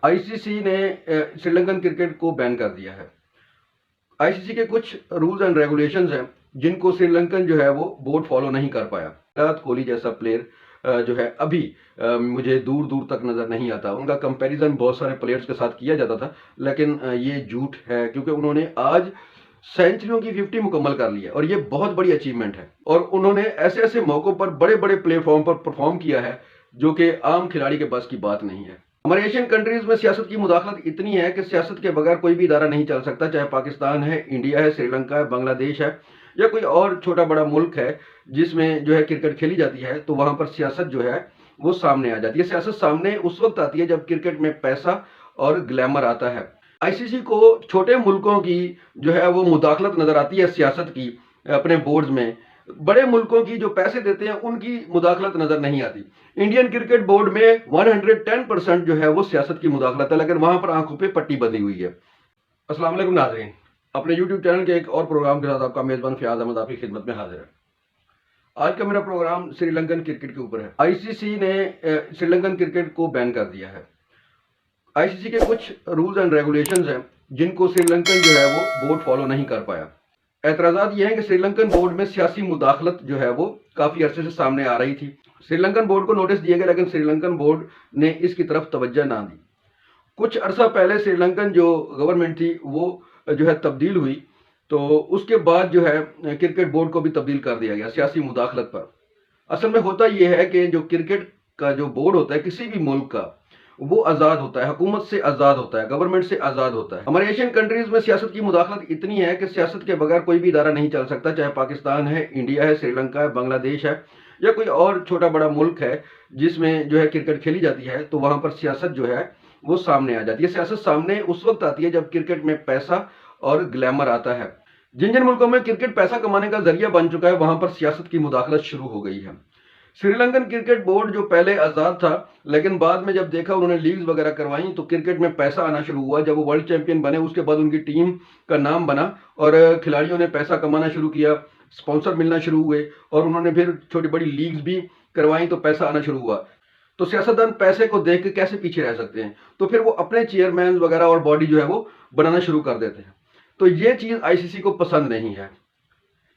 ICC ने Sri Lankan cricket को ban कर दिया है। आईसीसी के कुछ रूल्स एंड रेगुलेशंस हैं जिनको श्रीलंकन जो है वो बोर्ड फॉलो नहीं कर पाया। विराट कोहली जैसा प्लेयर जो है अभी मुझे दूर दूर तक नजर नहीं आता। उनका कंपैरिजन बहुत सारे प्लेयर्स के साथ किया जाता था, लेकिन ये झूठ है क्योंकि उन्होंने आज सेंचुरियों की 50 मुकम्मल कर ली है और ये बहुत बड़ी अचीवमेंट है। और उन्होंने ऐसे ऐसे मौकों पर बड़े बड़े प्लेटफॉर्म पर परफॉर्म किया है जो कि आम खिलाड़ी के बस की बात नहीं है। हमारे एशियन कंट्रीज में सियासत की मुदाखलत इतनी है कि सियासत के बगैर कोई भी इदारा नहीं चल सकता, चाहे पाकिस्तान है, इंडिया है, श्रीलंका है, बांग्लादेश है या कोई और छोटा बड़ा मुल्क है जिसमें जो है क्रिकेट खेली जाती है, तो वहां पर सियासत जो है वो सामने आ जाती है। सियासत सामने उस वक्त आती है जब क्रिकेट में पैसा और ग्लैमर आता है। आईसीसी को छोटे मुल्कों की जो है वो मुदाखलत नजर आती है सियासत की अपने बोर्ड्स में। बड़े मुल्कों की जो पैसे देते हैं उनकी मुदाखलत नजर नहीं आती। इंडियन क्रिकेट बोर्ड में 110% जो है वो सियासत की मुदाखलत है, लेकिन वहां पर आंखों पे पट्टी बंधी हुई है। अस्सलाम वालेकुम नाज़रीन, अपने YouTube चैनल के एक और प्रोग्राम के साथ आपका मेजबान फयाज अहमद आपकी खिदमत में हाजिर है। आज का मेरा प्रोग्राम श्रीलंकन क्रिकेट के ऊपर है। आईसीसी ने श्रीलंकन क्रिकेट को बैन कर दिया है। आईसीसी के कुछ रूल्स एंड रेगुलेशंस हैं जिनको श्रीलंकन जो है वो बोर्ड फॉलो नहीं कर पाया। एतराज़ात ये हैं कि श्रीलंकन बोर्ड में सियासी मुदाखलत जो है वो काफ़ी अरसे से सामने आ रही थी। श्रीलंकन बोर्ड को नोटिस दिया गया, लेकिन श्रीलंकन बोर्ड ने इसकी तरफ तवज्जो ना दी। कुछ अरसा पहले श्रीलंकन जो गवर्नमेंट थी वो जो है तब्दील हुई, तो उसके बाद जो है क्रिकेट बोर्ड को भी तब्दील कर दिया गया सियासी मुदाखलत पर। असल में होता यह है कि जो क्रिकेट का जो बोर्ड होता है किसी भी मुल्क का, वो आज़ाद होता है, हुकूमत से आज़ाद होता है, गवर्नमेंट से आज़ाद होता है। हमारे एशियन कंट्रीज में सियासत की मुदाखलत इतनी है कि सियासत के बगैर कोई भी इदारा नहीं चल सकता, चाहे पाकिस्तान है, इंडिया है, श्रीलंका है, बांग्लादेश है या कोई और छोटा बड़ा मुल्क है जिसमें जो है क्रिकेट खेली जाती है, तो वहां पर सियासत जो है वो सामने आ जाती है। सियासत सामने उस वक्त आती है जब क्रिकेट में पैसा और ग्लैमर आता है। जिन जिन मुल्कों में क्रिकेट पैसा कमाने का जरिया बन चुका है वहां पर सियासत की मुदाखलत शुरू हो गई है। श्रीलंकन क्रिकेट बोर्ड जो पहले आज़ाद था, लेकिन बाद में जब देखा उन्होंने लीग्स वगैरह करवाई तो क्रिकेट में पैसा आना शुरू हुआ। जब वो वर्ल्ड चैंपियन बने उसके बाद उनकी टीम का नाम बना और खिलाड़ियों ने पैसा कमाना शुरू किया, स्पॉन्सर मिलना शुरू हुए और उन्होंने फिर छोटी बड़ी लीग्स भी करवाई तो पैसा आना शुरू हुआ। तो सियासतदान पैसे को देख के कैसे पीछे रह सकते हैं, तो फिर वो अपने चेयरमैन वगैरह और बॉडी जो है वो बनाना शुरू कर देते हैं। तो ये चीज़ आईसीसी को पसंद नहीं है।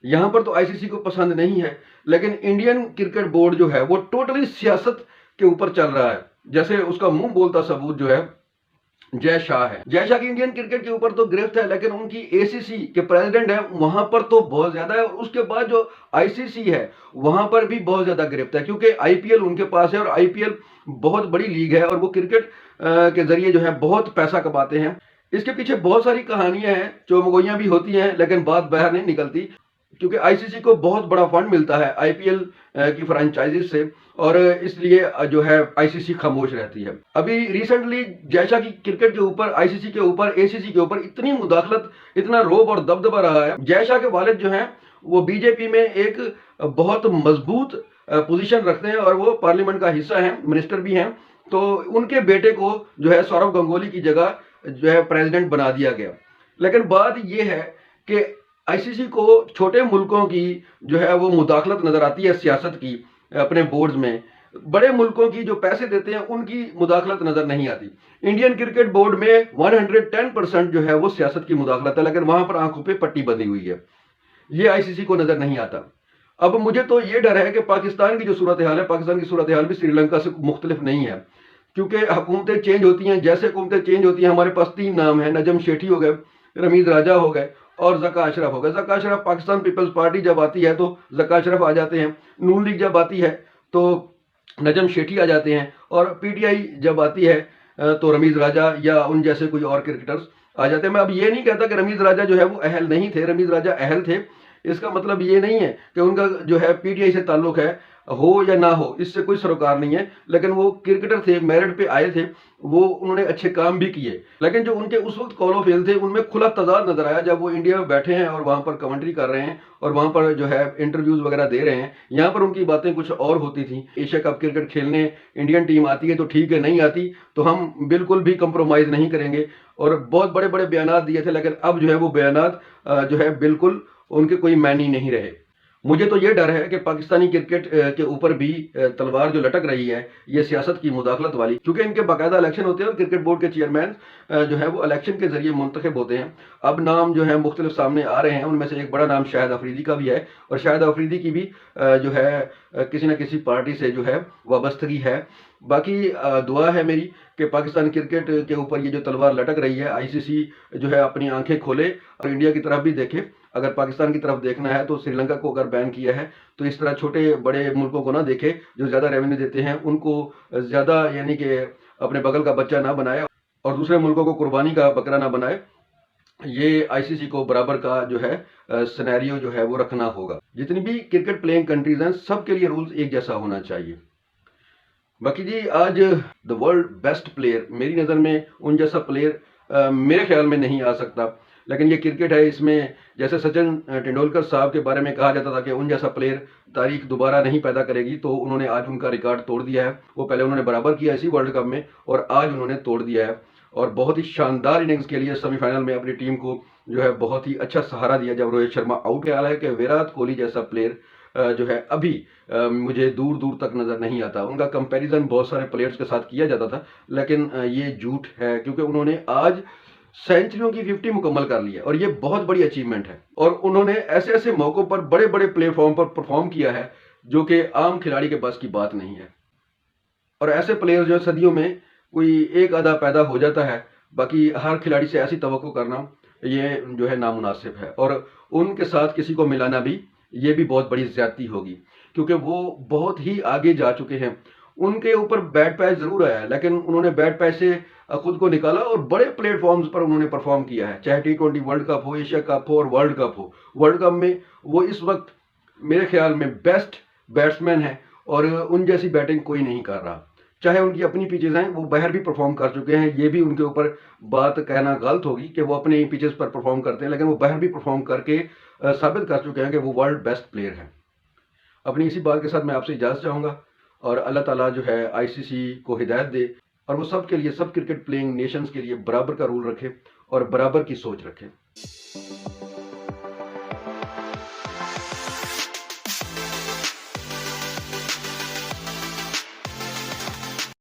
यहां पर तो आईसीसी को पसंद नहीं है, लेकिन इंडियन क्रिकेट बोर्ड जो है वो टोटली सियासत के ऊपर चल रहा है। जैसे उसका मुंह बोलता सबूत जो है जय शाह है। जय शाह की इंडियन क्रिकेट के ऊपर तो गिरफ्त है, लेकिन उनकी एसीसी के प्रेसिडेंट है वहां पर तो बहुत ज्यादा है। और उसके बाद जो आईसीसी है वहां पर भी बहुत ज्यादा गिरफ्त है, क्योंकि आईपीएल उनके पास है और आईपीएल बहुत बड़ी लीग है और वो क्रिकेट के जरिए जो है बहुत पैसा कमाते हैं। इसके पीछे बहुत सारी कहानियां हैं, चौमगोइयां भी होती हैं, लेकिन बात बाहर नहीं निकलती, क्योंकि आईसीसी को बहुत बड़ा फंड मिलता है आईपीएल की फ्रेंचाइजीज से और इसलिए जो है आईसीसी खामोश रहती है। अभी रिसेंटली जयशाह की क्रिकेट के ऊपर, आईसीसी के ऊपर, एसीसी के ऊपर इतनी मुदाखलत, इतना रोब और दबदबा रहा है। जयशाह के वालिद जो हैं वो बीजेपी में एक बहुत मजबूत पोजीशन रखते हैं और वो पार्लियामेंट का हिस्सा हैं, मिनिस्टर भी हैं। तो उनके बेटे को जो है सौरव गंगोली की जगह जो है प्रेसिडेंट बना दिया गया। लेकिन बात यह है कि आईसीसी को छोटे मुल्कों की जो है वो मुदाखलत नजर आती है सियासत की अपने बोर्ड्स में। बड़े मुल्कों की जो पैसे देते हैं उनकी मुदाखलत नजर नहीं आती। इंडियन क्रिकेट बोर्ड में 110% जो है वो सियासत की मुदाखलत है, लेकिन वहां पर आंखों पे पट्टी बंधी हुई है। ये आईसीसी को नजर नहीं आता। अब मुझे तो ये डर है कि पाकिस्तान की जो सूरत हाल है, पाकिस्तान की सूरत हाल भी श्रीलंका से मुख्तलिफ नहीं है, क्योंकि हुकूमतें चेंज होती हैं। जैसे हुकूमतें चेंज होती हैं, हमारे पास 3 नाम है, नजम शेठी हो गए, रमीज राजा हो गए और ज़का अशरफ हो गए। ज़का अशरफ, पाकिस्तान पीपल्स पार्टी जब आती है तो ज़का अशरफ आ जाते हैं, नून लीग जब आती है तो नजम शेठी आ जाते हैं और पीटीआई जब आती है तो रमीज राजा या उन जैसे कोई और क्रिकेटर्स आ जाते हैं। मैं अब ये नहीं कहता कि रमीज राजा जो है वो अहल नहीं थे, रमीज राजा अहल थे। इसका मतलब ये नहीं है कि उनका जो है पीटीआई से ताल्लुक है, हो या ना हो, इससे कोई सरोकार नहीं है। लेकिन वो क्रिकेटर थे, मेरिट पे आए थे, वो उन्होंने अच्छे काम भी किए। लेकिन जो उनके उस वक्त कॉल ऑफ फेल थे उनमें खुला तजाद नजर आया जब वो इंडिया में बैठे हैं और वहां पर कमेंट्री कर रहे हैं और वहां पर जो है इंटरव्यूज वगैरह दे रहे हैं। यहाँ पर उनकी बातें कुछ और होती थी। एशिया कप क्रिकेट खेलने इंडियन टीम आती है तो ठीक है, नहीं आती तो हम बिल्कुल भी कंप्रोमाइज नहीं करेंगे, और बहुत बड़े बड़े बयान दिए थे। लेकिन अब जो है वो बयान जो है बिल्कुल उनके कोई मायने नहीं रहे। मुझे तो ये डर है कि पाकिस्तानी क्रिकेट के ऊपर भी तलवार जो लटक रही है, ये सियासत की मुदाखलत वाली, क्योंकि इनके बाकायदा इलेक्शन होते हैं और क्रिकेट बोर्ड के चेयरमैन जो है वो इलेक्शन के जरिए मुंतखब होते हैं। अब नाम जो है मुख्तलिफ सामने आ रहे हैं, उनमें से एक बड़ा नाम शाहिद अफरीदी का भी है, और शाहिद अफरीदी की भी जो है किसी न किसी पार्टी से जो है वाबस्तगी है। बाकी दुआ है मेरी कि पाकिस्तान क्रिकेट के ऊपर ये जो तलवार लटक रही है, आईसीसी जो है अपनी आंखें खोले और इंडिया की तरफ भी देखे। अगर पाकिस्तान की तरफ देखना है तो श्रीलंका को अगर बैन किया है तो इस तरह छोटे बड़े मुल्कों को ना देखे जो ज़्यादा रेवेन्यू देते हैं, उनको ज़्यादा यानी कि अपने बगल का बच्चा ना बनाए और दूसरे मुल्कों को कुर्बानी का बकरा ना बनाए। ये आईसीसी को बराबर का जो है सिनेरियो जो है वो रखना होगा। जितनी भी क्रिकेट प्लेइंग कंट्रीज हैं, सबके लिए रूल्स एक जैसा होना चाहिए। बाकी जी, आज द वर्ल्ड बेस्ट प्लेयर मेरी नज़र में उन जैसा प्लेयर मेरे ख्याल में नहीं आ सकता, लेकिन ये क्रिकेट है, इसमें जैसे सचिन तेंदुलकर साहब के बारे में कहा जाता था कि उन जैसा प्लेयर तारीख दोबारा नहीं पैदा करेगी, तो उन्होंने आज उनका रिकॉर्ड तोड़ दिया है। वो पहले उन्होंने बराबर किया इसी वर्ल्ड कप में और आज उन्होंने तोड़ दिया है, और बहुत ही शानदार इनिंग्स के लिए सेमीफाइनल में अपनी टीम को जो है बहुत ही अच्छा सहारा दिया जब रोहित शर्मा आउट। ख्याल है कि विराट कोहली जैसा प्लेयर जो है अभी मुझे दूर दूर तक नज़र नहीं आता। उनका कंपैरिजन बहुत सारे प्लेयर्स के साथ किया जाता था, लेकिन ये झूठ है, क्योंकि उन्होंने आज सेंचुरियों की 50 मुकम्मल कर ली है और ये बहुत बड़ी अचीवमेंट है। और उन्होंने ऐसे ऐसे मौकों पर बड़े बड़े प्लेटफॉर्म पर परफॉर्म किया है जो कि आम खिलाड़ी के बस की बात नहीं है। और ऐसे प्लेयर जो सदियों में कोई एक आधा पैदा हो जाता है, बाकी हर खिलाड़ी से ऐसी तवक्को करना ये जो है नामुनासिब है, और उनके साथ किसी को मिलाना भी ये भी बहुत बड़ी ज्यादती होगी, क्योंकि वो बहुत ही आगे जा चुके हैं। उनके ऊपर बैड पैच जरूर आया है, लेकिन उन्होंने बैड पैच से खुद को निकाला और बड़े प्लेटफॉर्म्स पर उन्होंने परफॉर्म किया है, चाहे T20 वर्ल्ड कप हो, एशिया कप हो और वर्ल्ड कप हो। वर्ल्ड कप में वो इस वक्त मेरे ख्याल में बेस्ट बैट्समैन है और उन जैसी बैटिंग कोई नहीं कर रहा। चाहे उनकी अपनी पिचेज हैं, वो बाहर भी परफॉर्म कर चुके हैं, ये भी उनके ऊपर बात कहना गलत होगी कि वो अपने पिचेस पर परफॉर्म करते हैं, लेकिन वो बाहर भी परफॉर्म करके साबित कर चुके हैं कि वो वर्ल्ड बेस्ट प्लेयर हैं। अपनी इसी बात के साथ मैं आपसे इजाज़त चाहूँगा, और अल्लाह ताला जो है आईसीसी को हिदायत दे और वो सब के लिए, सब क्रिकेट प्लेइंग नेशंस के लिए बराबर का रूल रखे और बराबर की सोच रखे।